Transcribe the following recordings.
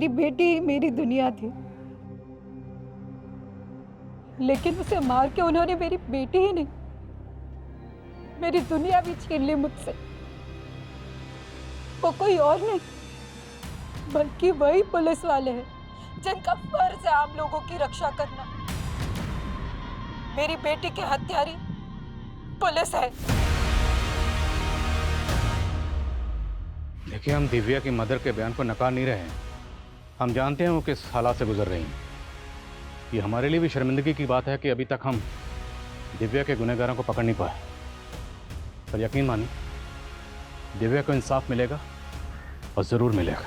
मेरी बेटी ही मेरी दुनिया थी, लेकिन उसे मार के उन्होंने मेरी बेटी ही नहीं, मेरी दुनिया भी छीन ली मुझसे। वो कोई और नहीं बल्कि वही पुलिस वाले हैं जिनका फर्ज है आप लोगों की रक्षा करना। मेरी बेटी के हत्यारी पुलिस है। देखिए, हम दिव्या की मदर के बयान को नकार नहीं रहे हैं। हम जानते हैं वो किस हालात से गुजर रही हैं। ये हमारे लिए भी शर्मिंदगी की बात है कि अभी तक हम दिव्या के गुनहगारों को पकड़ नहीं पाए। पर यकीन मानिए, दिव्या को इंसाफ मिलेगा और जरूर मिलेगा।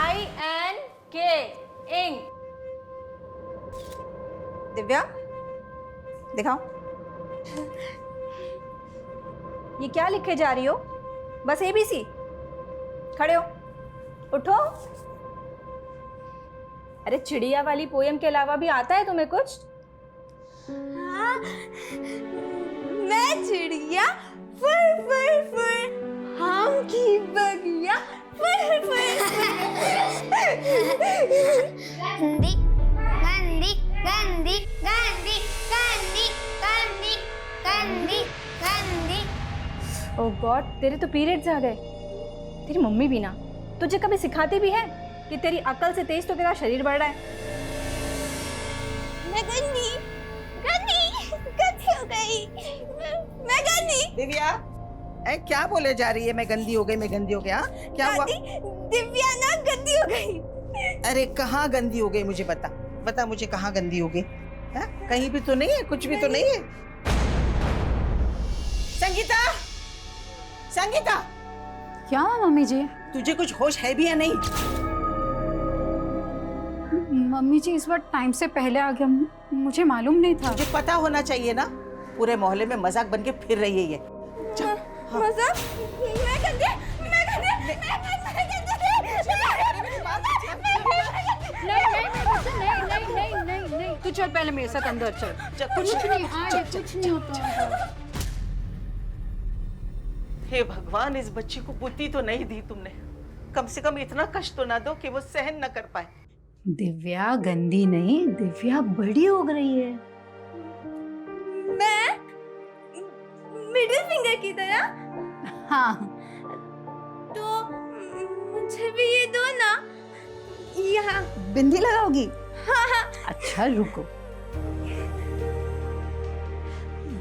INK ink. दिव्या दिखाओ, ये क्या लिखे जा रही हो? बस ABC? खड़े हो, उठो। अरे चिड़िया वाली पोयम के अलावा भी आता है तुम्हें कुछ? हाँ, मैं चिड़िया फुर फुर फुर, हम की बगिया फुर फुर। गंदी गंदी गंदी गंदी गंदी गंदी गंदी गंदी। ओह गॉड, तेरे तो पीरियड्स आ गए। तेरी मम्मी भी ना तुझे कभी सिखाती भी है कि तेरी अकल से तेज तो तेरा शरीर बढ़ रहा है। मैं गंदी गंदी गंदी हो गई, मैं गंदी। दिव्या, क्या बोले जा रही है? मैं गंदी हो गई, मैं गंदी हो गया? क्या हुआ? दिव्या ना गंदी हो गई। अरे कहाँ गंदी हो गई? मुझे बता, बता मुझे कहाँ गंदी हो गई? कहीं भी तो नहीं है, कुछ भी तो नहीं है। संगीता, संगीता, क्या हुआ मम्मी जी? तुझे कुछ होश है भी या नहीं? मम्मी जी इस बार टाइम से पहले आ गया, मुझे मालूम नहीं था। तुझे पता होना चाहिए ना, पूरे मोहल्ले में मजाक बन के फिर रही है ये। मजाक? मैं गंदी, मैं गंदी, नहीं, तू चल पहले मेरे साथ अंदर चल। कुछ नहीं होता। हे भगवान, इस बच्ची को बुद्धि तो नहीं दी तुमने। कम से कम इतना कष्ट तो ना दो कि वो सहन न कर पाए। दिव्या गंदी नहीं, दिव्या बड़ी हो गई है। मैं मिडिल फिंगर की तरह? हाँ, तो मुझे भी ये दो ना। यहाँ बिंदी लगाओगी? हाँ। अच्छा रुको,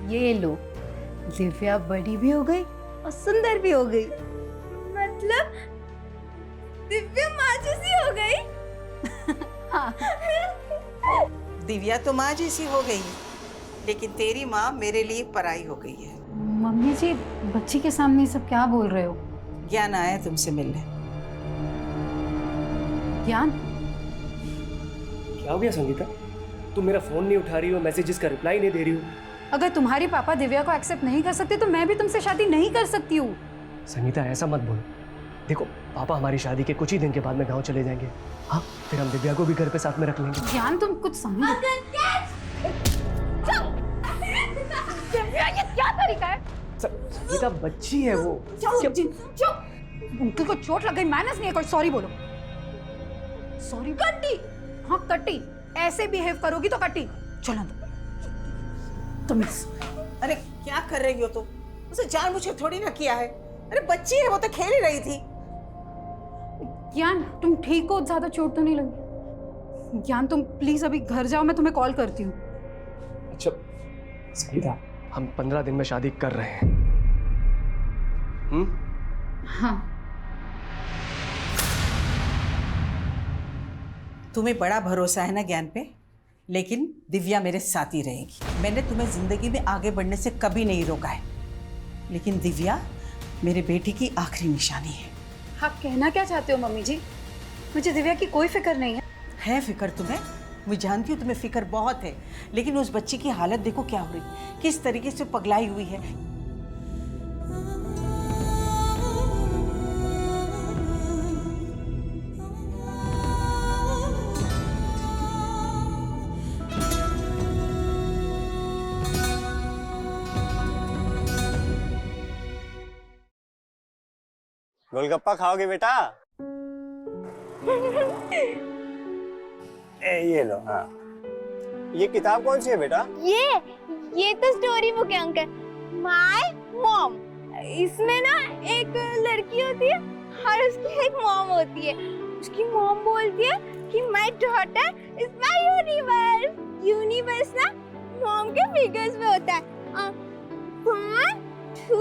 ये लो। दिव्या बड़ी भी हो गई और सुंदर भी हो गई। मतलब दिव्या माँ जैसी हो गई? हाँ। दिव्या तो माँ जैसी हो गई, लेकिन तेरी माँ मेरे लिए पराई हो गई है। मम्मी जी, बच्ची के सामने ये सब क्या बोल रहे हो? ज्ञान आया तुमसे मिलने। ज्ञान? क्या हो गया संगीता? तुम मेरा फोन नहीं उठा रही हो, मैसेजेस का रिप्लाई नहीं दे रही हो। अगर तुम्हारे पापा दिव्या को एक्सेप्ट नहीं कर सकते तो मैं भी तुमसे शादी नहीं कर सकती हूँ। संगीता ऐसा मत बोलो। देखो, पापा हमारी शादी के कुछ ही दिन के बाद में गांव चले जाएंगे। हाँ, फिर हम दिव्या को भी घर पे साथ में रख लेंगे। ज्ञान तुम कुछ समझो। ये क्या तरीका है? संगीता बच्ची है वो। अंकल को चोट लग गई, मैनर्स नहीं है कोई। सॉरी बोलो। सॉरी कट्टी। हाँ कट्टी, ऐसे बिहेव करोगी तो कट्टी। चलो तुम। अरे क्या कर रही हो तुम? उसे जानबूझ के थोड़ी ना किया है। अरे बच्ची है, वो तो खेल ही रही थी। ज्ञान तुम ठीक हो? ज्यादा चोट तो नहीं लगी? ज्ञान तुम प्लीज अभी घर जाओ, मैं तुम्हें कॉल करती हूँ। अच्छा संगीता, हम 15 दिन में शादी कर रहे हैं। हाँ। तुम्हें बड़ा भरोसा है ना ज्ञान पे, लेकिन दिव्या मेरे साथ ही रहेगी। मैंने तुम्हें जिंदगी में आगे बढ़ने से कभी नहीं रोका है, लेकिन दिव्या मेरे बेटी की आखिरी निशानी है। आप कहना क्या चाहते हो मम्मी जी? मुझे दिव्या की कोई फिक्र नहीं है। है फिक्र तुम्हें? मैं जानती हूँ तुम्हें फिक्र बहुत है, लेकिन उस बच्ची की हालत देखो क्या हो रही, किस तरीके से पगलाई हुई है। गोलगप्पा खाओगे बेटा? ये लो। हाँ, ये किताब कौन सी है बेटा? ये तो स्टोरी बुक है अंकल। My mom. इसमें ना एक लड़की होती है और उसकी एक मॉम होती है। उसकी मॉम बोलती है कि my daughter is my universe. Universe ना मॉम के फिगर्स में होता है। 1 2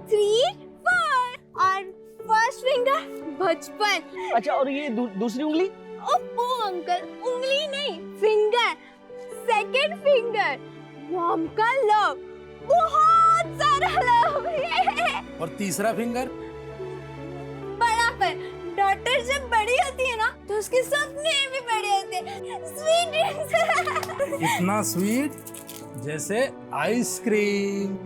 3 4 और फर्स्ट फिंगर बचपन। अच्छा, और ये दूसरी उंगली? ओप्पो अंकल, उंगली नहीं, फिंगर। सेकंड फिंगर मॉम का लव, बहुत सारा लव। और तीसरा फिंगर? बड़ा पर डॉटर जब बड़ी होती है ना तो उसके सपने भी बड़े होते हैं। Sweet dreams. इतना स्वीट जैसे आइसक्रीम।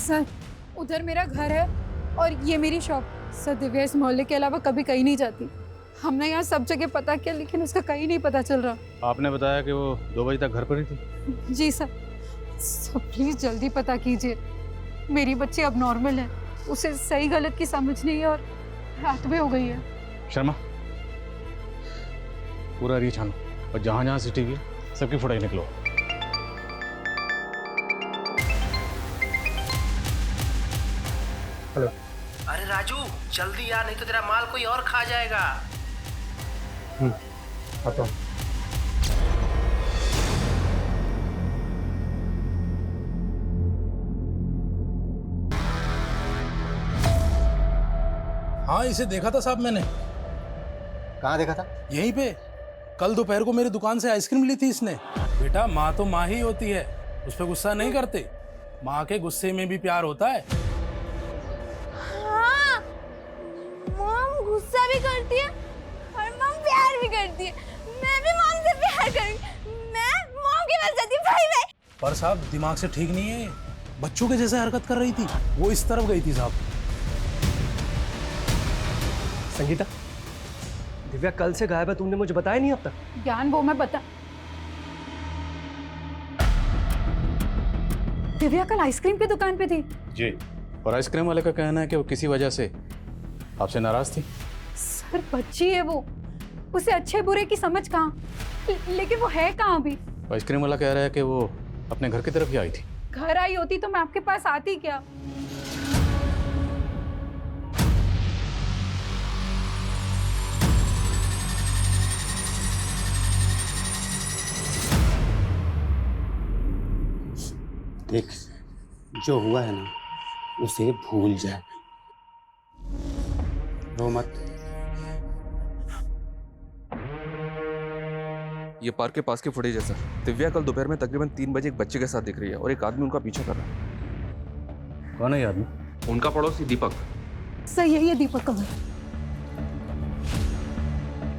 सर, उधर मेरा घर है और ये मेरी शॉप। सर, दिव्या इस मोहल्ले के अलावा कभी कहीं नहीं जाती। हमने यहाँ सब जगह पता किया लेकिन उसका कहीं नहीं पता चल रहा। आपने बताया कि वो 2 बजे तक घर पर ही थी। जी सर। सर प्लीज जल्दी पता कीजिए। मेरी बच्ची अब नॉर्मल है, उसे सही गलत की समझ नहीं है और रात भी हो गई है। शर्मा, पूरा एरिया छानो और जहाँ जहाँ सीसीटीवी है सबकी फुटेज निकलो। हेलो। अरे राजू जल्दी यार, नहीं तो तेरा माल कोई और खा जाएगा। आता हूँ। हाँ, इसे देखा था साहब मैंने। कहाँ देखा था? यहीं पे। कल दोपहर को मेरी दुकान से आइसक्रीम ली थी इसने। बेटा, माँ तो माँ ही होती है, उस पर गुस्सा नहीं करते। माँ के गुस्से में भी प्यार होता है। हाँ, मॉम गुस्सा भी करती है और मॉम प्यार भी करती है। मैं भी मॉम से प्यार करूंगी। मैं मॉम की बन जाती। भाई भाई। पर साहब दिमाग से ठीक नहीं है, बच्चों के जैसे हरकत कर रही थी। वो इस तरफ गई थी साहब। संगीता, दिव्या कल से गायब है, तुमने मुझे बताया नहीं अब तक। ज्ञान, वो मैं बता। दिव्या कल आइसक्रीम की दुकान पे थी। जी। और आइसक्रीम वाले का कहना है कि वो किसी वजह से आपसे नाराज थी। सर बच्ची है वो, उसे अच्छे बुरे की समझ कहाँ। लेकिन वो है कहाँ अभी? आइसक्रीम वाला कह रहा है कि वो अपने घर की तरफ ही आई थी। घर आई होती तो मैं आपके पास आती क्या? देख, जो हुआ है ना उसे भूल जाए। रो मत। ये पार्क के पास की फुटेज है सर। दिव्या कल दोपहर में तकरीबन 3 बजे एक बच्चे के साथ दिख रही है और एक आदमी उनका पीछा कर रहा है। कौन है ये आदमी? उनका पड़ोसी दीपक। सही, यही है दीपक का घर।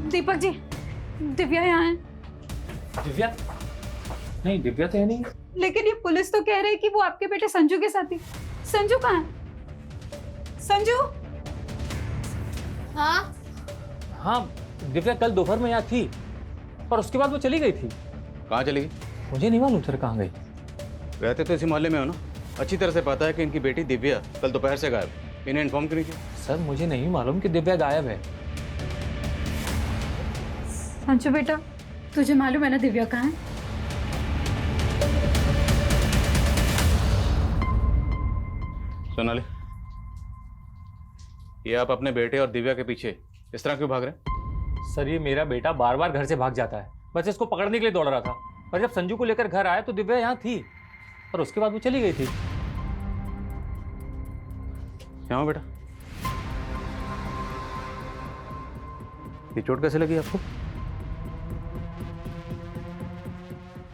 दीपक जी, दिव्या यहाँ है। दिव्या? नहीं, दिव्या तो है नहीं। लेकिन ये पुलिस तो कह रही है कि वो आपके बेटे संजू के साथ ही। संजू कहाँ है? संजू? हाँ हाँ, दिव्या कल दोपहर में यहाँ थी पर उसके बाद वो चली गई थी। कहाँ चली गई? मुझे नहीं मालूम सर कहाँ गई। रहते तो इसी मोहल्ले में हो ना, अच्छी तरह से पता है कि इनकी बेटी दिव्या कल दोपहर से गायब। इन्हें इन्फॉर्म क्यों नहीं किया? सर मुझे नहीं मालूम कि दिव्या गायब है। संजू बेटा, तुझे मालूम है ना दिव्या कहाँ है? सोनाली, ये आप अपने बेटे और दिव्या के पीछे इस तरह क्यों भाग रहे हैं? सर ये मेरा बेटा बार बार घर से भाग जाता है, बस इसको पकड़ने के लिए दौड़ रहा था। पर जब संजू को लेकर घर आया तो दिव्या यहाँ थी और उसके बाद वो चली गई थी। यहाँ बेटा, ये चोट कैसे लगी आपको?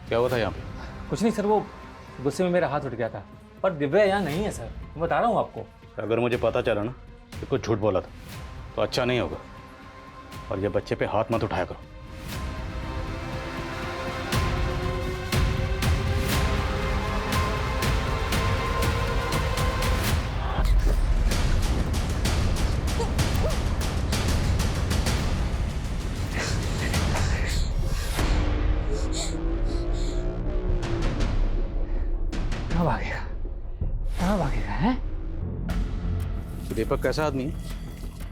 क्या हुआ था यहाँ पे? कुछ नहीं सर, वो गुस्से में मेरा हाथ उठ गया था। पर दिव्या यहाँ नहीं है सर, मैं बता रहा हूँ आपको। अगर मुझे पता चला ना कि कुछ झूठ बोला था तो अच्छा नहीं होगा। और ये बच्चे पे हाथ मत उठाया करो। कहाँ भागेगा, कहाँ भागेगा है? दीपक कैसा आदमी है?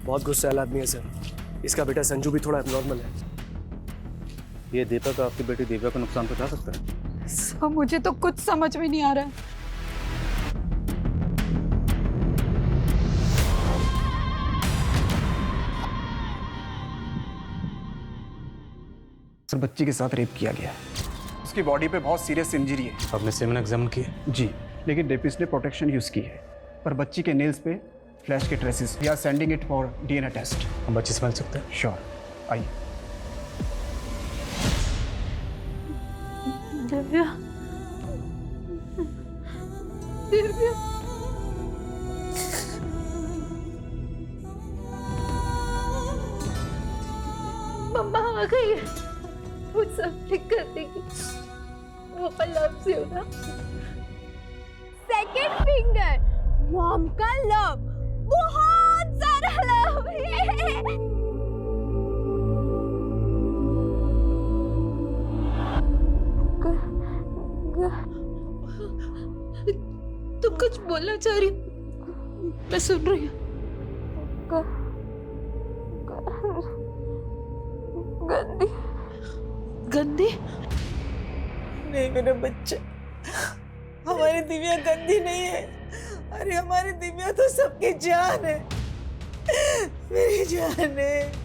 बहुत गुस्से वाला आदमी है सर। इसका बेटा संजू भी थोड़ा एबनॉर्मल है। ये दीपक आपकी बेटी दिव्या को नुकसान पहुंचा सकता है। सब मुझे तो कुछ समझ में नहीं आ रहा है। सर बच्ची के साथ रेप किया गया है। उसकी बॉडी पे बहुत सीरियस इंजरी है। आपने सेवन एग्जामिन किया? जी, लेकिन रेपिस्ट ने प्रोटेक्शन यूज की है। पर बच्ची के नेल्स पे फ्लैश के traces. We are sending it for DNA test. हम बच्ची से मिल सकते हैं? श्योर, आइए। दिव्या, दिव्या, मम्मा आ गई है। वो सब ठीक कर देगी। वो लव से होगा। सेकंड फिंगर, मॉम का लव, बहुत सारा लव है। तुम कुछ बोलना चाह रही हो? मैं सुन रही हूँ। गंदी गंदी? नहीं मेरा बच्चा, हमारी दिव्या गंदी नहीं है। अरे हमारी दिव्या तो सबकी जान है, मेरी जान है।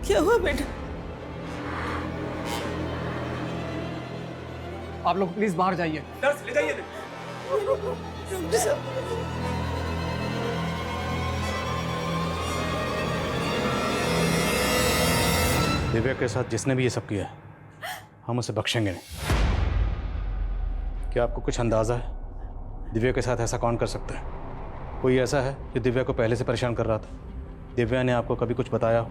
क्या हुआ बेटा? आप लोग प्लीज बाहर जाइए। नर्स ले जाइए। डॉक्टर साहब, दिव्या के साथ जिसने भी ये सब किया है, हम उसे बख्शेंगे नहीं। क्या आपको कुछ अंदाजा है दिव्या के साथ ऐसा कौन कर सकता है? कोई ऐसा है जो दिव्या को पहले से परेशान कर रहा था? दिव्या ने आपको कभी कुछ बताया?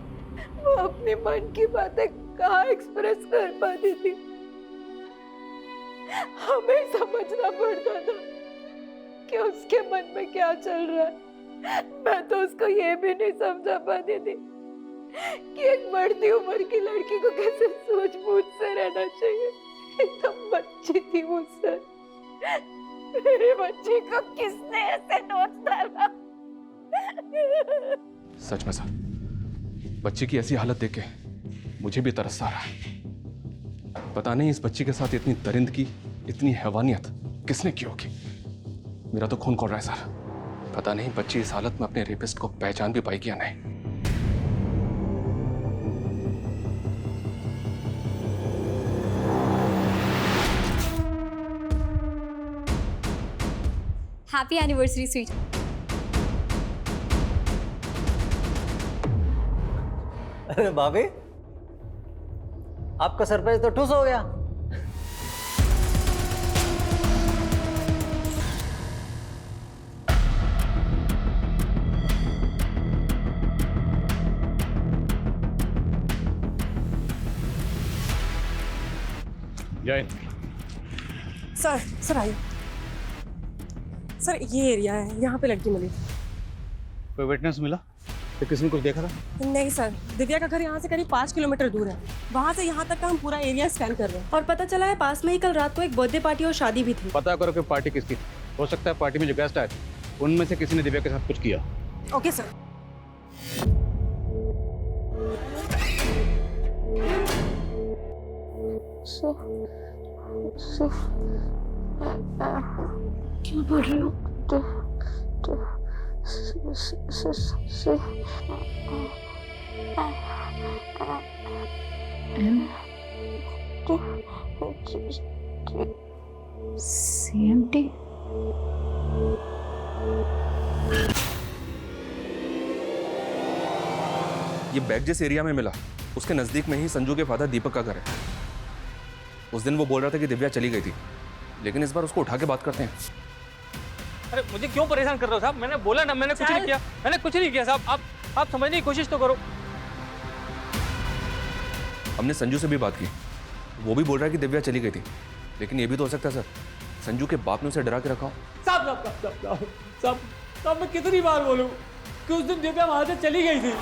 वो अपने मन की बातें कहाँ एक्सप्रेस कर पाती थी। हमें समझना पड़ता था कि उसके मन में क्या चल रहा है। मैं तो उसको ये भी नहीं समझा पाती थी कि एक बढ़ती उम्र की लड़की को कैसे सूझबूझ से रहना चाहिए। एकदम बच्ची थी वो सर। मेरे बच्चे को किसने ऐसे नोच डाला? सच में सर, बच्ची की ऐसी हालत देख के मुझे भी तरस आ रहा है। पता नहीं इस बच्ची के साथ इतनी दरिंदगी, इतनी हैवानियत किसने की होगी। मेरा तो खून खोल रहा है सर। पता नहीं बच्ची इस हालत में अपने रेपिस्ट को पहचान भी पाएगी या नहीं। Happy anniversary sweet. अरे भाभी, आपका सरप्राइज तो ठुस हो गया। जय। सर आइए। सर ये एरिया है, यहाँ पे लड़की मिली। कोई विटनेस मिला? तो किसी ने कुछ देखा था? नहीं सर, दिव्या का घर यहाँ से करीब 5 किलोमीटर दूर है। वहाँ से यहाँ तक का हम पूरा एरिया स्कैन कर रहे हैं और पता चला है पास में ही कल रात को एक बर्थडे पार्टी और शादी भी थी। पता करो कि पार्टी किसकी थी। हो सकता है पार्टी में जो गेस्ट आए थे उनमें से किसी ने दिव्या के साथ कुछ किया। Okay sir. क्यों पढ़ रही हो? CMT? ये बैग जिस एरिया में मिला उसके नजदीक में ही संजू के फादर दीपक का घर है। उस दिन वो बोल रहा था कि दिव्या चली गई थी, लेकिन इस बार उसको उठा के बात करते हैं। अरे मुझे क्यों परेशान कर रहे हो साहब? मैंने बोला ना, मैंने कुछ नहीं किया। मैंने कुछ नहीं किया साहब। आप समझने की कोशिश तो करो। हमने संजू से भी बात की, वो भी बोल रहा है कि दिव्या चली गई थी, लेकिन ये भी तो हो सकता है सर, संजू के बाप ने उसे डरा के रखा हो। साहब मैं कितनी बार बोलूं कि उस दिन दिव्या वहां से चली गई थी।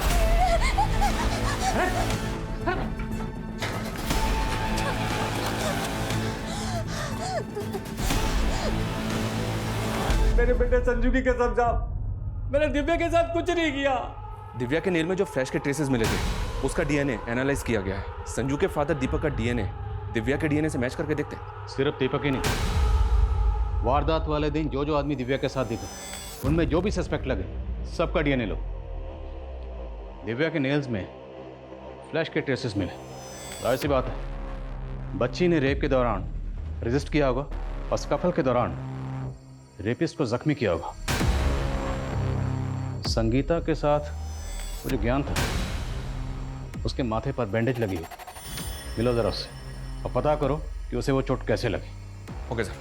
मेरे बेटे संजू की कसम साहब, मैंने दिव्या के साथ कुछ नहीं किया। दिव्या के नेल में जो फ्लैश के ट्रेसेस मिले थे, उसका डीएनए एनालाइज किया गया है। संजू के फादर दीपक का डीएनए दिव्या के डीएनए से मैच करके देखते हैं। सिर्फ दीपक ही नहीं, वारदात वाले दिन जो आदमी दिव्या के साथ दिखे, उनमें जो भी सस्पेक्ट लगे, सबका डीएनए लो। दिव्या के नेल्स में फ्लैश के ट्रेसेस मिले। जाहिर सी बात है, बच्ची ने रेप के दौरान रेजिस्ट किया होगा और स्कफल के दौरान रेपिस्ट को जख्मी किया होगा। संगीता के साथ वो जो ज्ञान था, उसके माथे पर बैंडेज लगी है। मिलो जरा उससे और पता करो कि उसे वो चोट कैसे लगी। Okay sir.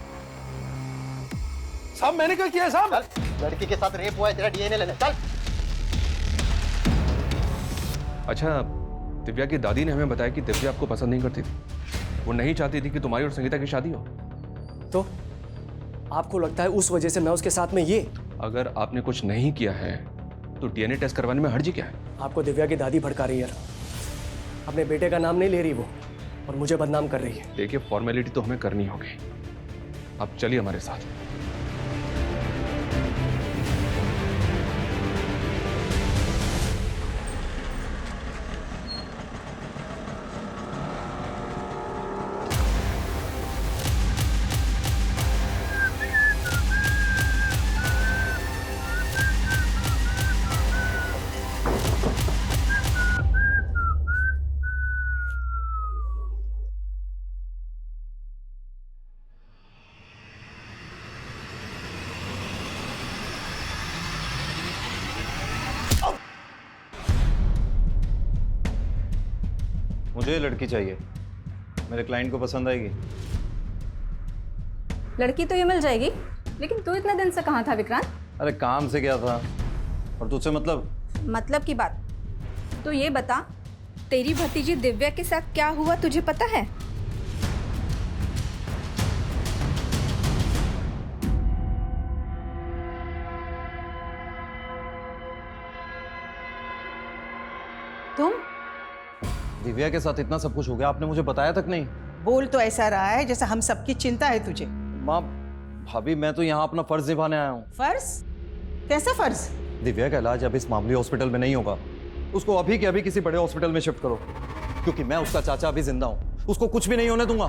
साहब मैंने क्या किया साहब? लड़की के साथ रेप हुआ है, तेरा डीएनए लेने चल। अच्छा, दिव्या की दादी ने हमें बताया कि दिव्या आपको पसंद नहीं करती थी। वो नहीं चाहती थी कि तुम्हारी और संगीता की शादी हो। तो आपको लगता है उस वजह से मैं उसके साथ में ये? अगर आपने कुछ नहीं किया है तो डीएनए टेस्ट करवाने में हर्जी क्या है? आपको दिव्या की दादी भड़का रही है, अपने बेटे का नाम नहीं ले रही वो, और मुझे बदनाम कर रही है। देखिए, फॉर्मेलिटी तो हमें करनी होगी। आप चलिए हमारे साथ। मुझे ये लड़की चाहिए, मेरे क्लाइंट को पसंद आएगी। लड़की तो ये मिल जाएगी, लेकिन तू इतने दिन से कहाँ था विक्रांत? अरे काम से क्या था, और तुझसे मतलब की बात तो ये बता, तेरी भतीजी दिव्या के साथ क्या हुआ तुझे पता है? तुम? दिव्या के साथ इतना सब कुछ हो गया, आपने मुझे बताया तक नहीं। बोल तो ऐसा रहा है जैसा हम सबकी चिंता है तुझे। माँ, भाभी, मैं तो यहाँ अपना फर्ज निभाने आया हूँ। फर्ज? कैसा फर्ज? दिव्या का इलाज अब इस मामूली हॉस्पिटल में नहीं होगा, उसको अभी के अभी किसी बड़े हॉस्पिटल में शिफ्ट करो, क्योंकि मैं उसका चाचा अभी जिंदा हूँ, उसको कुछ भी नहीं होने दूंगा।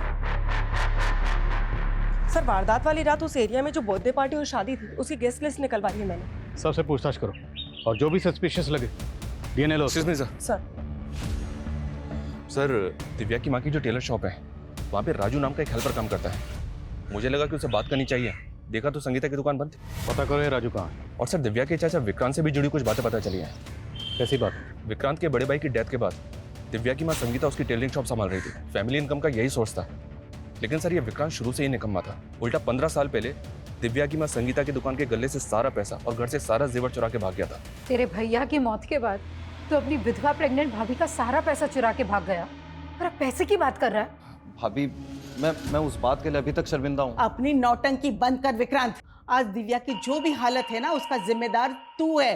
सर, वारदात वाली रात उस एरिया में जो बर्थडे पार्टी और शादी थी, उसकी गेस्ट लिस्ट निकलवाई है मैंने। सबसे पूछताछ करो और जो भी सस्पिशियस लगे डीएनए लो। सर सर, दिव्या की माँ की जो टेलर शॉप है, वहाँ पे राजू नाम का एक हेल्पर काम करता है। मुझे लगा कि उसे बात करनी चाहिए। देखा तो संगीता की दुकान बंद थी। पता करो ये राजू कहाँ है। और सर, दिव्या के चाचा विक्रांत से भी जुड़ी कुछ बातें पता चली हैं। कैसी बात? विक्रांत के बड़े भाई की डेथ के बाद दिव्या की माँ संगीता उसकी टेलरिंग शॉप संभाल रही थी। फैमिली इनकम का यही सोर्स था। लेकिन सर, ये विक्रांत शुरू से ही निकम्मा था। उल्टा 15 साल पहले दिव्या की माँ संगीता की दुकान के गले से सारा पैसा और घर से सारा जेवर चुरा के भाग गया था। तेरे भैया की मौत के बाद तो अपनी विधवा प्रेग्नेंट भाभी का सारा पैसा चुरा के भाग गया, और अब पैसे की बात कर रहा है। भाभी, मैं उस बात के लिए अभी तक शर्मिंदा हूँ। अपनी नौटंकी बंद कर विक्रांत। आज दिव्या की जो भी हालत है ना, उसका जिम्मेदार तू है।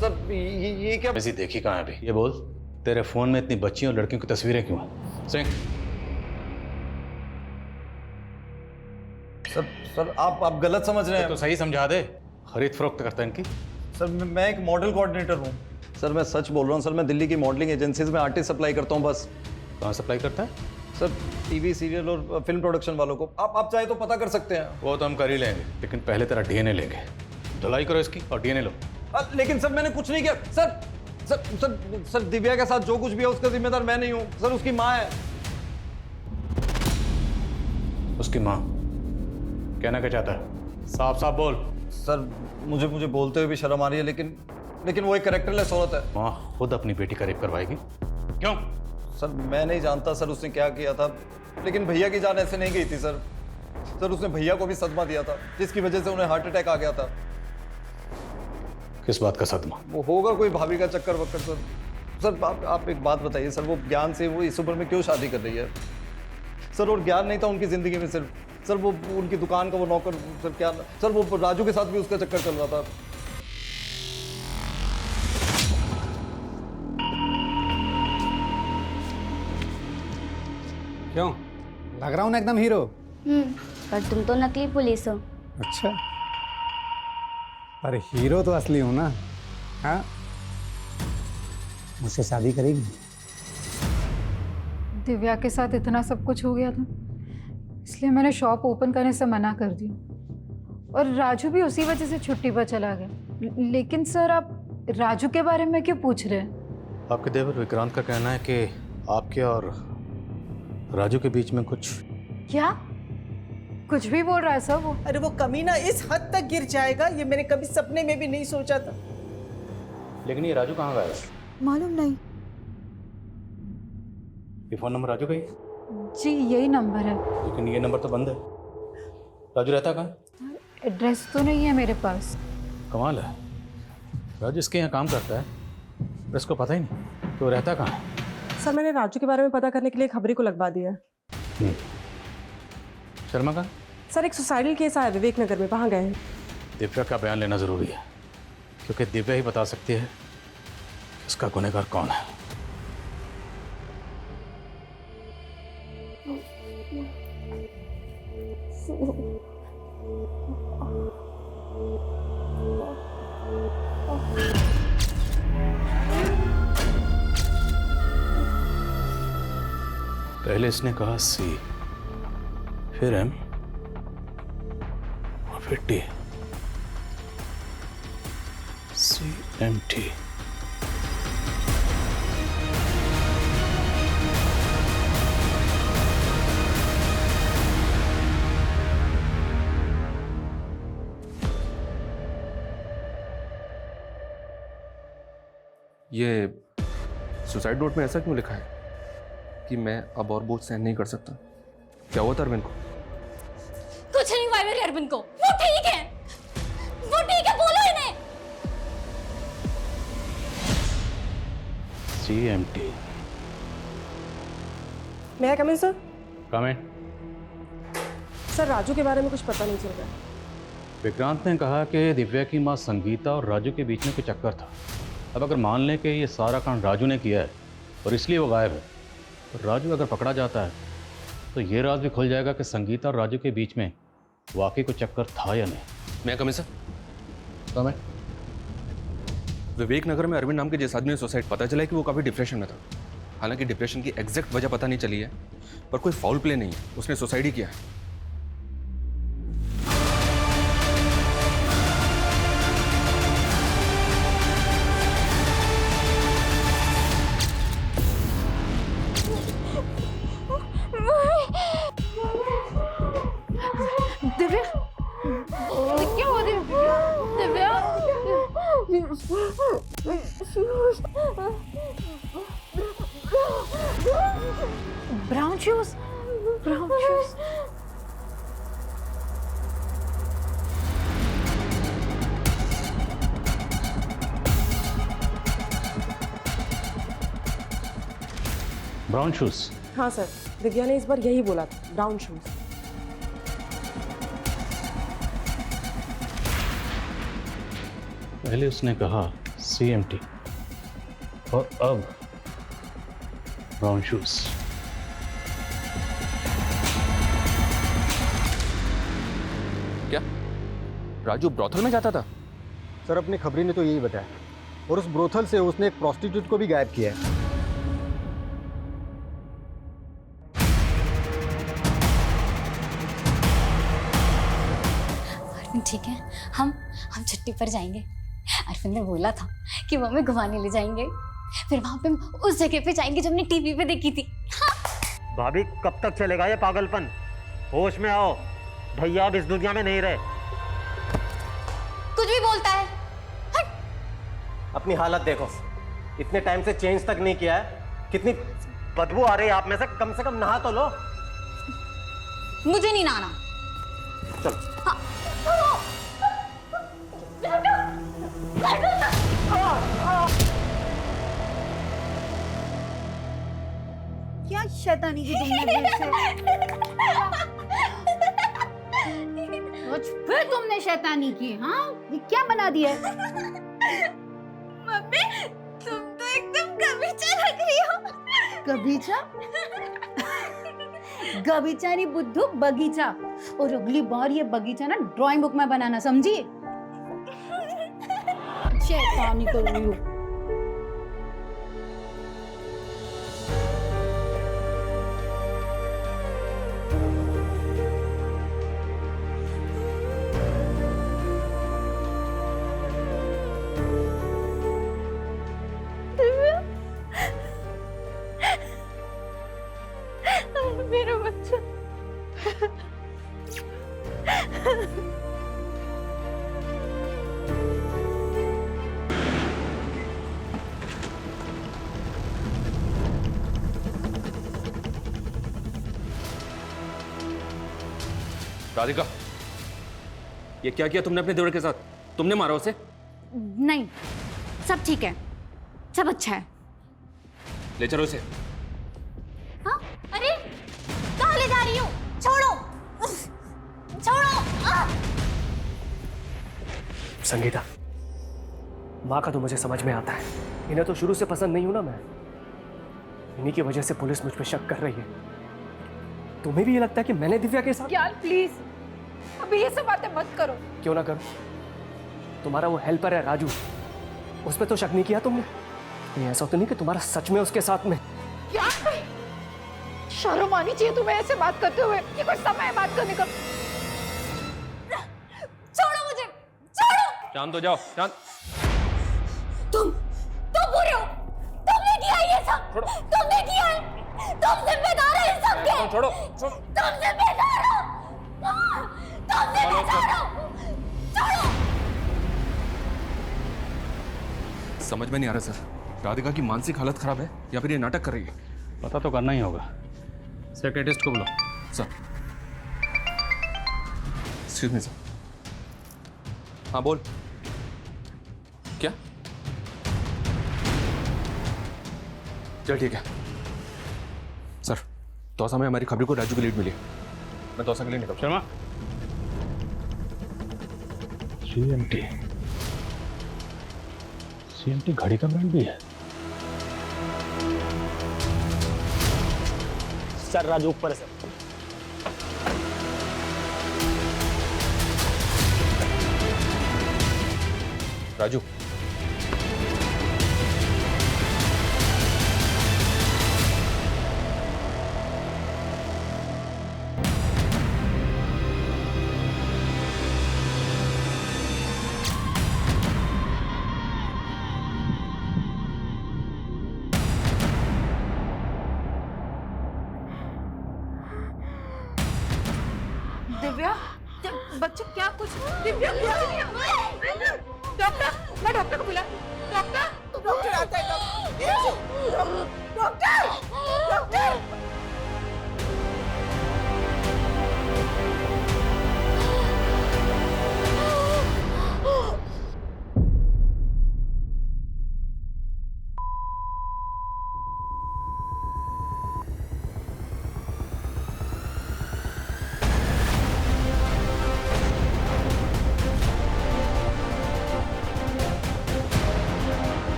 सर, ये क्या? वैसी देखी कहाँ है अभी? ये बोल, तेरे फोन में इतनी बच्चियों और लड़कियों की तस्वीरें क्यों हैं? सिंह, सर आप गलत समझ रहे हैं। तो सही समझा दे। खरीद फरोख्त करता है इनकी। सर, मैं एक मॉडल कोऑर्डिनेटर हूँ। सर, मैं सच बोल रहा हूँ। सर, मैं दिल्ली की मॉडलिंग एजेंसीज में आर्टिस्ट सप्लाई करता हूँ बस। कहाँ सप्लाई करता है? सर, टीवी सीरियल और फिल्म प्रोडक्शन वालों को। आप चाहे तो पता कर सकते हैं। वो तो हम कर ही लेंगे, लेकिन पहले तेरा डीएनए लेंगे। धुलाई करो इसकी और डीएनए लो। लेकिन सर, मैंने कुछ नहीं किया। सर, दिव्या के साथ जो कुछ भी है उसका जिम्मेदार मैं नहीं हूँ। सर, उसकी माँ है। उसकी माँ? कहना क्या चाहता है? साफ साफ बोल। सर, मुझे बोलते हुए भी शर्म आ रही है, लेकिन वो एक कैरेक्टरलेस औरत है। माँ खुद अपनी बेटी का रेप करवाएगी? क्यों? सर, मैं नहीं जानता सर उसने क्या किया था, लेकिन भैया की जान ऐसे नहीं गई थी सर। सर उसने भैया को भी सदमा दिया था, जिसकी वजह से उन्हें हार्ट अटैक आ गया था। किस बात का सदमा? वो होगा कोई भाभी का चक्कर वक्कर सर। सर आप एक बात बताइए सर, वो ज्ञान से वो इस उम्र में क्यों शादी कर रही है सर? और ज्ञान नहीं था उनकी जिंदगी में सिर्फ सर, वो उनकी दुकान का वो नौकर सर, क्या सर वो राजू के साथ भी उसका चक्कर चल रहा था। क्यों लग रहा हूँ ना एकदम हीरो? पर तुम तो नकली पुलिस हो। अच्छा, पर हीरो तो असली हूँ ना। हाँ, मुझसे शादी करेगी? दिव्या के साथ इतना सब कुछ हो गया था, इसलिए मैंने शॉप ओपन करने से मना कर दिया, और राजू भी उसी वजह से छुट्टी पर चला गया। लेकिन सर, आप राजू के बारे में क्यों पूछ रहे हैं? आपके देवर विक्रांत का कहना है कि आपके और राजू के बीच में कुछ। क्या कुछ भी बोल रहा है सर वो? अरे वो कमीना इस हद तक गिर जाएगा ये मैंने कभी सपने में भी नहीं सोचा था। लेकिन ये राजू कहाँ गया है? मालूम नहीं। ये फोन नंबर राजू का ही? जी यही नंबर है। लेकिन ये नंबर तो बंद है। राजू रहता कहाँ? एड्रेस तो नहीं है मेरे पास। कमाल है, राजू इसके यहाँ काम करता है पर इसको पता ही नहीं तो रहता कहाँ? सर मैंने राजू के बारे में पता करने के लिए खबरी को लगवा दिया है। शर्मा का? सर एक सुसाइडल केस आया विवेक नगर में, वहाँ गए हैं। दिव्या का बयान लेना जरूरी है, क्योंकि दिव्या ही बता सकती है इसका गुनहगार कौन है। पहले इसने कहा सी, फिर एम और फिर टी। CMT। ये सुसाइड नोट में ऐसा क्यों लिखा है कि मैं अब और बोझ सहन नहीं कर सकता? क्या हुआ था अरविंद को? कुछ नहीं हुआ मेरे अरविंद को, वो ठीक है, वो ठीक है, बोलो इन्हें। CMT। मैं कम इन सर? कमेंट। सर राजू के बारे में कुछ पता नहीं चल रहा। विक्रांत ने कहा कि दिव्या की मां संगीता और राजू के बीच में कोई चक्कर था। अब अगर मान लें कि ये सारा काम राजू ने किया है और इसलिए वो गायब है, तो राजू अगर पकड़ा जाता है तो ये राज भी खुल जाएगा कि संगीता और राजू के बीच में वाकई कोई चक्कर था या नहीं। मैं कम सर? कमेंट। विवेक नगर में अरविंद नाम के जिस आदमी ने सुसाइड, पता चला है कि वो काफ़ी डिप्रेशन में था। हालांकि डिप्रेशन की एग्जैक्ट वजह पता नहीं चली है, पर कोई फाउल प्ले नहीं है, उसने सुसाइड ही किया है। दिव्या, क्या हो रही है? Divya, brown shoes, brown shoes. Brown shoes? हाँ सर, दिव्या ने इस बार यही बोला था, ब्राउन शूज। पहले उसने कहा CMT और अब ब्राउन शूज। क्या राजू ब्रोथल में जाता था? सर अपनी खबरी ने तो यही बताया, और उस ब्रोथल से उसने एक प्रोस्टिट्यूट को भी गायब किया है। ठीक है, हम छुट्टी पर जाएंगे। अरविंद ने बोला था कि वो हमें घुमाने ले जाएंगे, फिर वहां पे उस जगह पे जाएंगे जो हमने टीवी पे देखी थी। हाँ। भाभी कब तक चलेगा ये पागलपन? होश में आओ, भैया अब इस दुनिया में नहीं रहे। कुछ भी बोलता है। अपनी हालत देखो, इतने टाइम से चेंज तक नहीं किया है, कितनी बदबू आ रही है आप में से कम नहा तो लो। मुझे नहीं नहाना। चलो। क्या शैतानी की तुमने फिर से? फिर तुमने शैतानी की? हाँ, ये क्या बना दिया है? मम्मी तुम तो एकदम गबीचा लग रही हो। गबीचा? गबीचा नहीं बुद्धू, बगीचा। और अगली बार ये बगीचा ना ड्राइंग बुक में बनाना, समझी? शैतानी कर रही हो। मेरा बच्चा। राधिका, ये क्या किया तुमने अपने देवर के साथ? तुमने मारा उसे? नहीं, सब ठीक है, सब अच्छा है। ले चलो उसे। हाँ? अरे कहाँ ले जा रही हो? छोड़ो, छोड़ो। संगीता, माँ का तो मुझे समझ में आता है, इन्हें तो शुरू से पसंद नहीं हूं ना मैं। इन्हीं की वजह से पुलिस मुझ पर शक कर रही है। तुम्हें भी ये लगता है कि मैंने दिव्या के साथ? ज्ञान प्लीज, अभी ये सब बातें मत करो। क्यों ना करो? तुम्हारा वो हेल्पर है राजू, उस पर तो शक नहीं किया तुमने? कहीं ऐसा तो नहीं कि तुम्हारा सच में उसके साथ में? क्या? शर्म आनी चाहिए तुम्हें ऐसे बात करते हुए। ये कोई समय है बात करने का? छोड़ो मुझे, छोड़ो। शांत हो जाओ, शांत। तुम बुरे हो, तुमने किया है ये सब, तुमने किया है, तुम जिम्मेदार हो इन सब के। छोड़ो, छोड़ो। तुम जिम्मेदार हो, तुम जिम्मेदार हो, छोड़ो। समझ में नहीं आ रहा सर, राधिका की मानसिक हालत खराब है या फिर ये नाटक कर रही है? पता तो करना ही होगा। सेक्रेटरिस्ट को बुलाओ। सर। Excuse me sir. हाँ बोल। क्या? चल ठीक है सर, तौसा में हमारी खबरी को राजू की लीड मिली है। मैं तौसा के लिए निकल। शर्मा, सीएमटी घड़ी का ब्रांड भी है। सर राजू ऊपर है सर। राजू, दिव्या, बच्चे क्या कुछ? दिव्या डॉक्टर, मैं डॉक्टर को बुला। डॉक्टर आता है। डॉक्टर।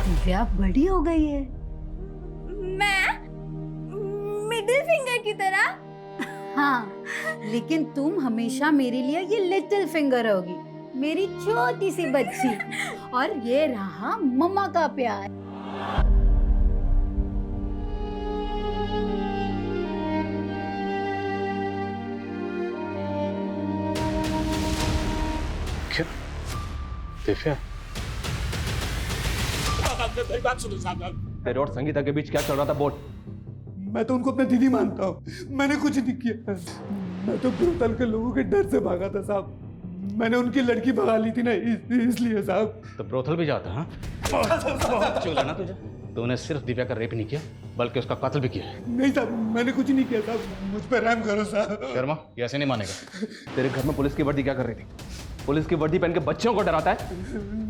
दिव्या बड़ी हो गई है। मैं मिडिल फिंगर की तरह? हाँ, लेकिन तुम हमेशा मेरे लिए ये लिटिल फिंगर होगी, मेरी छोटी सी बच्ची। और ये रहा मम्मा का प्यार। दिव्या, मेरी बात सुनो साहब। तेरे और संगीता के बीच क्या चल रहा था बोल। मैं तो उनको अपनी दीदी मानता हूँ, मैंने कुछ नहीं किया। मैं तो ब्रोथल के लोगों के डर से भागा था साहब। मैंने उनकी लड़की भगा ली थी ना, इसलिए साहब। तो ब्रोथल भी जाता? हाँ, चूला ना तुझे। तूने सिर्फ दिव्या का रेप नहीं किया बल्कि उसका कत्ल भी किया है। नहीं साहब, मैंने कुछ नहीं किया साहब, मुझ पर रहम करो साहब। शर्मा, ये ऐसे नहीं मानेगा। तेरे घर में पुलिस की वर्दी क्या कर रही थी? पुलिस की वर्दी पहन के बच्चों को डराता है?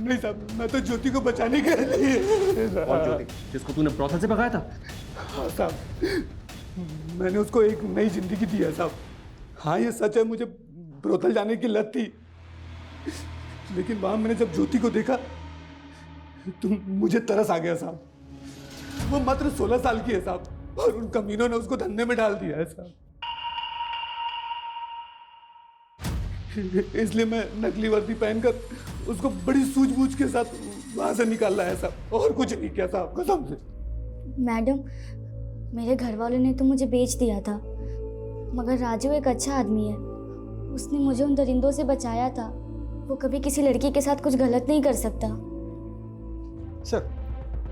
नहीं साहब, मैं तो ज्योति को बचाने के लिए। और ज्योति जिसको तूने ब्रोथल से भगाया था? हाँ साहब, मैंने उसको एक नई जिंदगी दी है साहब। हाँ ये सच है, मुझे ब्रोथल जाने की लत थी, लेकिन वहां मैंने जब ज्योति को देखा तो मुझे तरस आ गया साहब। वो मात्र 16 साल की है साहब, और उन कमीनों ने उसको धंधे में डाल दिया है साहब। इसलिए मैं नकली वर्दी पहनकर उसको बड़ी सूझबूझ के साथ वहां से निकाल लाया साहब, और कुछ नहीं किया साहब, कसम से। मैडम, मेरे घर वालों ने तो मुझे बेच दिया था, मगर राजू एक अच्छा आदमी है। उसने मुझे उन दरिंदों से बचाया था। वो कभी किसी लड़की के साथ कुछ गलत नहीं कर सकता। सर,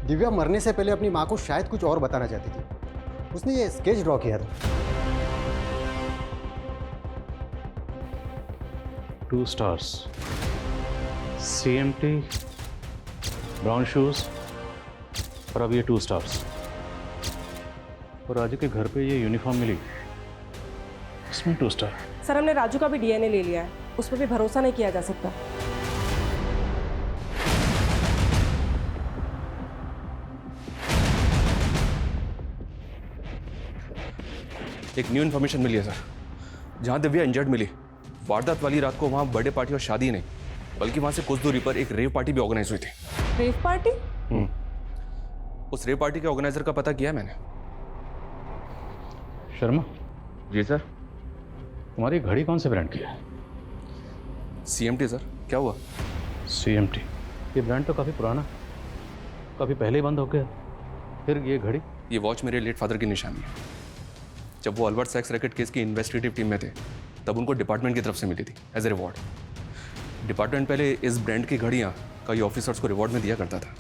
दिव्या मरने से पहले अपनी माँ को शायद कुछ और बताना चाहती थी। उसने ये स्केच ड्रॉ किया था। 2 stars, CMT, ब्राउन शूज, और अब ये 2 stars। और राजू के घर पे ये यूनिफॉर्म मिली, इसमें 2 स्टार। सर, हमने राजू का भी डीएनए ले लिया है, उस पर भी भरोसा नहीं किया जा सकता। एक न्यू इन्फॉर्मेशन मिली है सर। जहां दिव्या इंजर्ड मिली, वारदात वाली रात को वहां बर्थडे पार्टी और शादी नहीं, बल्कि वहां से कुछ दूरी पर एक रेव पार्टी भी ऑर्गेनाइज हुई थी। Rave party? उस रेव पार्टी के ऑर्गेनाइजर का पता किया मैंने। शर्मा जी सर। तुम्हारी घड़ी कौन से ब्रांड की है? CMT sir. क्या हुआ? CMT, ये ब्रांड तो काफ़ी पुराना, काफ़ी पहले ही बंद हो गया। फिर ये घड़ी? ये वॉच मेरे लेट फादर की निशानी है। जब वो अल्बर्ट सेक्स रैकेट केस की इन्वेस्टिगेटिव टीम में थे, तब उनको डिपार्टमेंट की तरफ से मिली थी एज ए रिवॉर्ड। डिपार्टमेंट पहले इस ब्रांड की घड़ियाँ कई ऑफिसर्स को रिवॉर्ड में दिया करता था।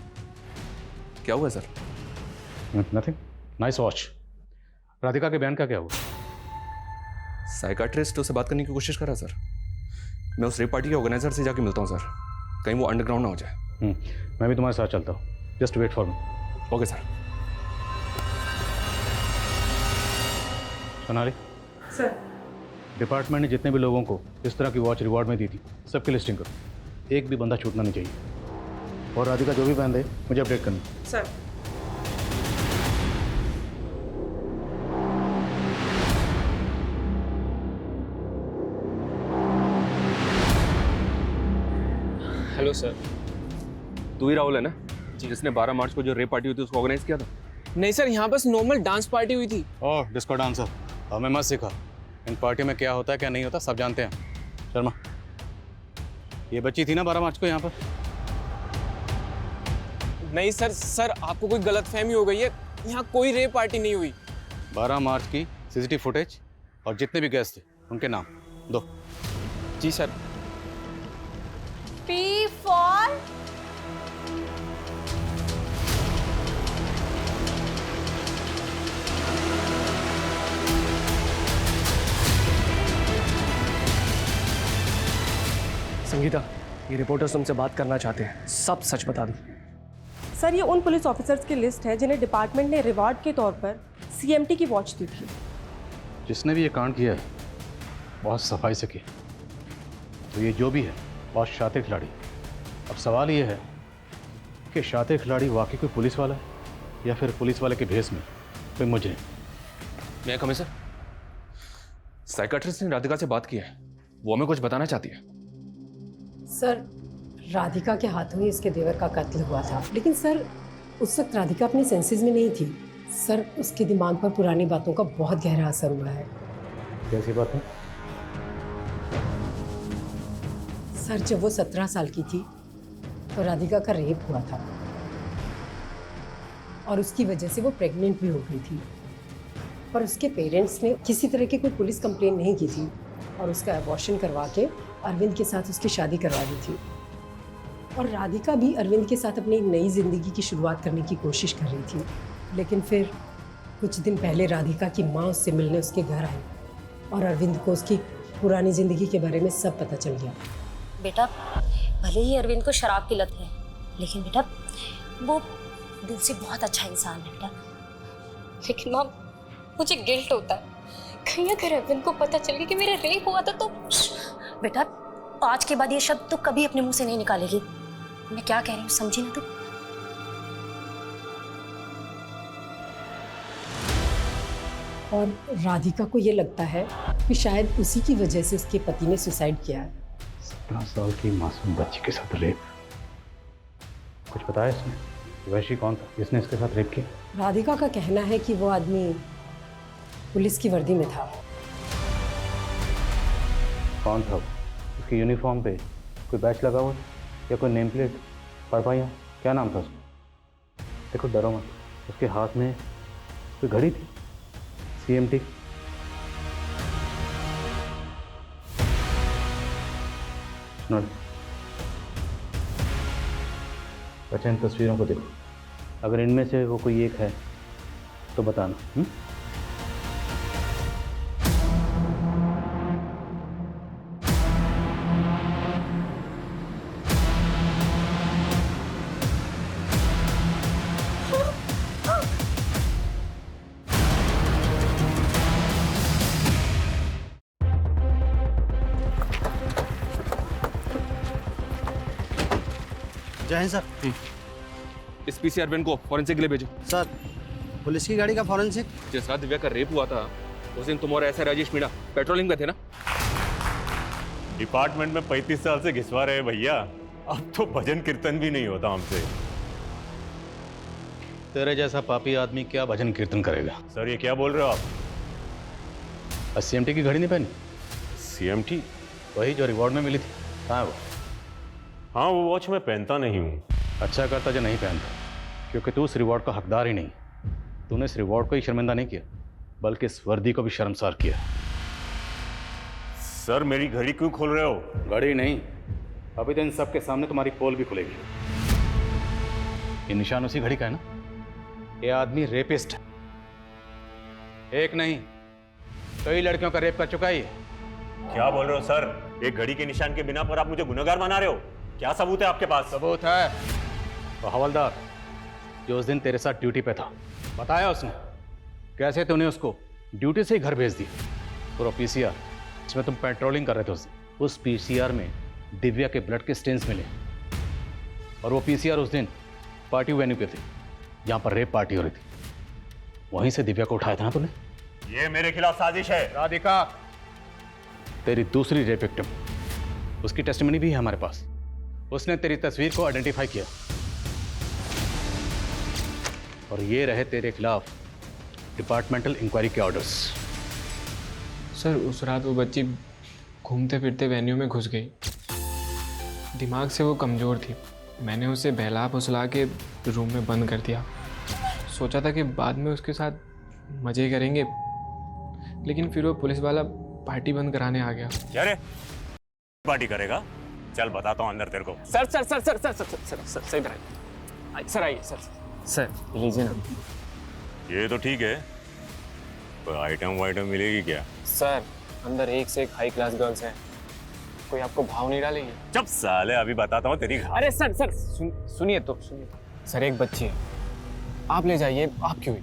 क्या हुआ sir? Nothing. Nice watch. Radhika के बयान का क्या हुआ? साइकाट्रिस्ट उससे बात करने की कोशिश कर रहा सर। मैं उस रेप पार्टी के ऑर्गेनाइजर से जाके मिलता हूँ सर, कहीं वो अंडरग्राउंड ना हो जाए। मैं भी तुम्हारे साथ चलता हूँ। Just wait for me. Okay sir. Sonali sir, department ने जितने भी लोगों को इस तरह की वॉच रिवॉर्ड में दी थी, सबकी लिस्टिंग करो। एक भी बंदा छूटना नहीं चाहिए। और राधिका जो भी बयान दे मुझे अपडेट करना। सर। Hello sir. तू ही राहुल है ना, जिसने 12 मार्च को जो रेप पार्टी हुई थी उसको ऑर्गेनाइज किया था? नहीं सर, यहाँ बस नॉर्मल डांस पार्टी हुई थी। ओह, डिस्को डांसर। हमें मत सिखा। इन पार्टी में क्या होता है क्या नहीं होता सब जानते हैं। शर्मा, ये बच्ची थी ना 12 मार्च को यहाँ पर? नहीं सर, आपको कोई गलतफहमी हो गई है। यहाँ कोई रेप पार्टी नहीं हुई। 12 मार्च की CCTV फुटेज और जितने भी गेस्ट थे उनके नाम दो। जी सर। P for संगीता, ये रिपोर्टर्स तुमसे बात करना चाहते हैं, सब सच बता दो। सर, ये उन पुलिस ऑफिसर्स की लिस्ट है जिन्हें डिपार्टमेंट ने रिवार्ड के तौर पर CMT की वॉच दी थी। जिसने भी ये कांड किया है बहुत सफाई से किया, तो ये जो भी है बहुत शातिर खिलाड़ी। अब सवाल ये है कि शातिर खिलाड़ी वाकई कोई पुलिस वाला है या फिर पुलिस वाले के भेस में कोई मुजरिम। मैं कमिश्नर, साइकाट्रिस्ट ने राधिका से बात की है, वो हमें कुछ बताना चाहती है। सर, राधिका के हाथों ही इसके देवर का कत्ल हुआ था, लेकिन सर उस वक्त राधिका अपने सेंसेस में नहीं थी। सर, उसके दिमाग पर पुरानी बातों का बहुत गहरा असर हुआ है। कैसी बात है? सर, जब वो 17 साल की थी तो राधिका का रेप हुआ था और उसकी वजह से वो प्रेग्नेंट भी हो गई थी। पर उसके पेरेंट्स ने किसी तरह की कोई पुलिस कंप्लेन नहीं की थी और उसका अबॉर्शन करवा के अरविंद के साथ उसकी शादी करवा दी थी। और राधिका भी अरविंद के साथ अपनी नई जिंदगी की शुरुआत करने की कोशिश कर रही थी। लेकिन फिर कुछ दिन पहले राधिका की माँ उससे मिलने उसके घर आई और अरविंद को उसकी पुरानी जिंदगी के बारे में सब पता चल गया। बेटा, भले ही अरविंद को शराब की लत है, लेकिन बेटा वो दिल से बहुत अच्छा इंसान है बेटा। लेकिन माँ, मुझे गिल्ट होता है, कहीं अगर अरविंद को पता चल गया कि मेरा रेप हुआ था तो। बेटा, आज के बाद ये शब्द तो कभी अपने मुंह से नहीं निकालेगी। मैं क्या कह रही हूँ समझी ना तू? और राधिका को ये लगता है कि शायद उसी की वजह से उसके पति ने सुसाइड किया है। 17 साल की मासूम बच्ची के साथ रेप। कुछ बताया इसने? वैशी कौन था जिसने इसके साथ रेप किया? राधिका का कहना है कि वो आदमी पुलिस की वर्दी में था। कौन था वो? उसकी यूनिफॉर्म पे कोई बैच लगा हुआ या कोई नेम प्लेट पढ़ पाई? क्या नाम था उसका? देखो डरो मत, उसके हाथ में कोई घड़ी थी, CMT। सुनो, अच्छा इन तस्वीरों को देखो, अगर इनमें से वो कोई एक है तो बताना। जय हिंद सर। इस पीसी अरविंद को फॉरेंसिक के लिए भेजो। सर, पुलिस की गाड़ी का फॉरेंसिक? जिस रात दिव्या का रेप हुआ था उस दिन तुम और ऐसा राजेश मीणा पेट्रोलिंग में थे ना? डिपार्टमेंट में 35 साल से घिसवा रहे भैया, अब तो भजन कीर्तन भी नहीं होता हमसे। तेरे जैसा पापी आदमी क्या भजन कीर्तन करेगा? सर ये क्या बोल रहे हो आप? CMT की घड़ी नहीं पहनी? CMT? वही जो रिवॉर्ड में मिली थी। कहाँ है वो? हाँ, वो वॉच मैं पहनता नहीं हूँ। अच्छा करता जो नहीं पहनता, क्योंकि तू उस रिवॉर्ड का हकदार ही नहीं। तूने इस रिवॉर्ड को ही शर्मिंदा नहीं किया, बल्कि इस वर्दी को भी शर्मसार किया। सर मेरी घड़ी क्यों खोल रहे हो? घड़ी नहीं, अभी तो इन सब के सामने तुम्हारी पोल भी खुलेगी। ये निशान उसी घड़ी का है ना? ये आदमी रेपिस्ट है, एक नहीं कई लड़कियों का रेप कर चुका ही है। क्या बोल रहे हो सर? एक घड़ी के निशान के बिना पर आप मुझे गुनहगार बना रहे हो? क्या सबूत है आपके पास? सबूत है। तो हवलदार जो उस दिन तेरे साथ ड्यूटी पे था, बताया उसने कैसे तूने उसको ड्यूटी से ही घर भेज दिया। पूरा PCR जिसमें तुम पेट्रोलिंग कर रहे थे उस PCR में दिव्या के ब्लड के स्टेन्स मिले। और वो PCR उस दिन पार्टी वेन्यू पे थी जहाँ पर रेप पार्टी हो रही थी। वहीं से दिव्या को उठाया था ना तूने? ये मेरे खिलाफ साजिश है। राधिका तेरी दूसरी रेप विक्टिम, उसकी टेस्टिमनी भी है हमारे पास। उसने तेरी तस्वीर को आइडेंटिफाई किया और ये रहे तेरे खिलाफ डिपार्टमेंटल इंक्वायरी के ऑर्डर्स। सर उस रात वो बच्ची घूमते फिरते वेन्यू में घुस गई। दिमाग से वो कमज़ोर थी। मैंने उसे बहला फुसला के रूम में बंद कर दिया। सोचा था कि बाद में उसके साथ मज़े करेंगे, लेकिन फिर वो पुलिस वाला पार्टी बंद कराने आ गया। क्या रे पार्टी करेगा? चल बताता हूँ अंदर तेरे को। Sir sir sir sir sir sir sir sir sir इधर आइए। सर आइए सर। सर लीजिए ना। ये तो ठीक है, कोई आइटम वाइटम मिलेगी क्या? सर अंदर एक से एक हाई क्लास गर्ल्स हैं, कोई आपको भाव नहीं डालेगी? चुप साले, अभी बताता हूँ तेरी। अरे सर सर सुनिए तो सुनिए। सर एक बच्ची है, आप ले जाइए। आप क्यों?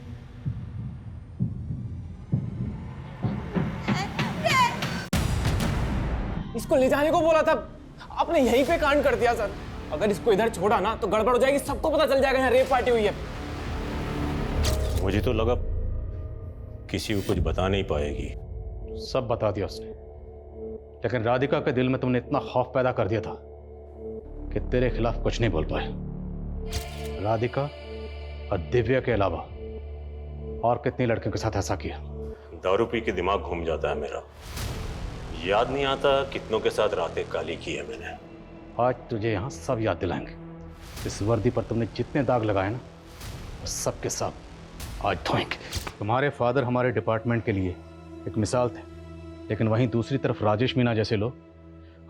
इसको ले जाने को बोला था, आपने यहीं पे कांड कर दिया सर। अगर इसको इधर छोड़ा ना तो गड़बड़ हो जाएगी, सबको पता चल जाएगा यहाँ रेप पार्टी हुई है। मुझे तो लगा किसी को कुछ बता नहीं पाएगी। सब बता दिया उसने, लेकिन राधिका के दिल में तुमने इतना खौफ पैदा कर दिया था कि तेरे खिलाफ कुछ नहीं बोल पाए। राधिका और दिव्या के अलावा और कितनी लड़कियों के साथ ऐसा किया? दारू पी के दिमाग घूम जाता है मेरा, याद नहीं आता कितनों के साथ रातें काली की है मैंने। आज तुझे यहाँ सब याद दिलाएंगे। इस वर्दी पर तुमने जितने दाग लगाए ना, वो सब के सब आज धोएंगे। तुम्हारे फादर हमारे डिपार्टमेंट के लिए एक मिसाल थे, लेकिन वहीं दूसरी तरफ राजेश मीना जैसे लोग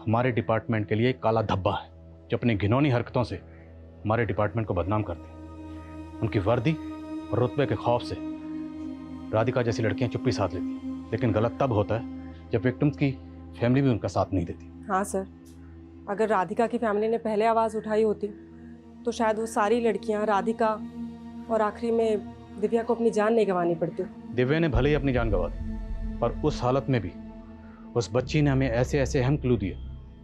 हमारे डिपार्टमेंट के लिए एक काला धब्बा है। जो अपनी घिनौनी हरकतों से हमारे डिपार्टमेंट को बदनाम करते हैं। उनकी वर्दी और रुतबे के खौफ से राधिका जैसी लड़कियां चुप्पी साध लेती हैं, लेकिन गलत तब होता है जब विक्टिम्स की फैमिली भी उनका साथ नहीं देती। हाँ सर, अगर राधिका की फैमिली ने पहले आवाज़ उठाई होती तो शायद वो सारी लड़कियां राधिका और आखिरी में दिव्या को अपनी जान नहीं गंवानी पड़ती। दिव्या ने भले ही अपनी जान गंवा दी, पर उस हालत में भी उस बच्ची ने हमें ऐसे ऐसे अहम क्लू दिए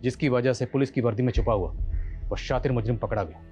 जिसकी वजह से पुलिस की वर्दी में छुपा हुआ वो शातिर मुजरिम पकड़ा गया।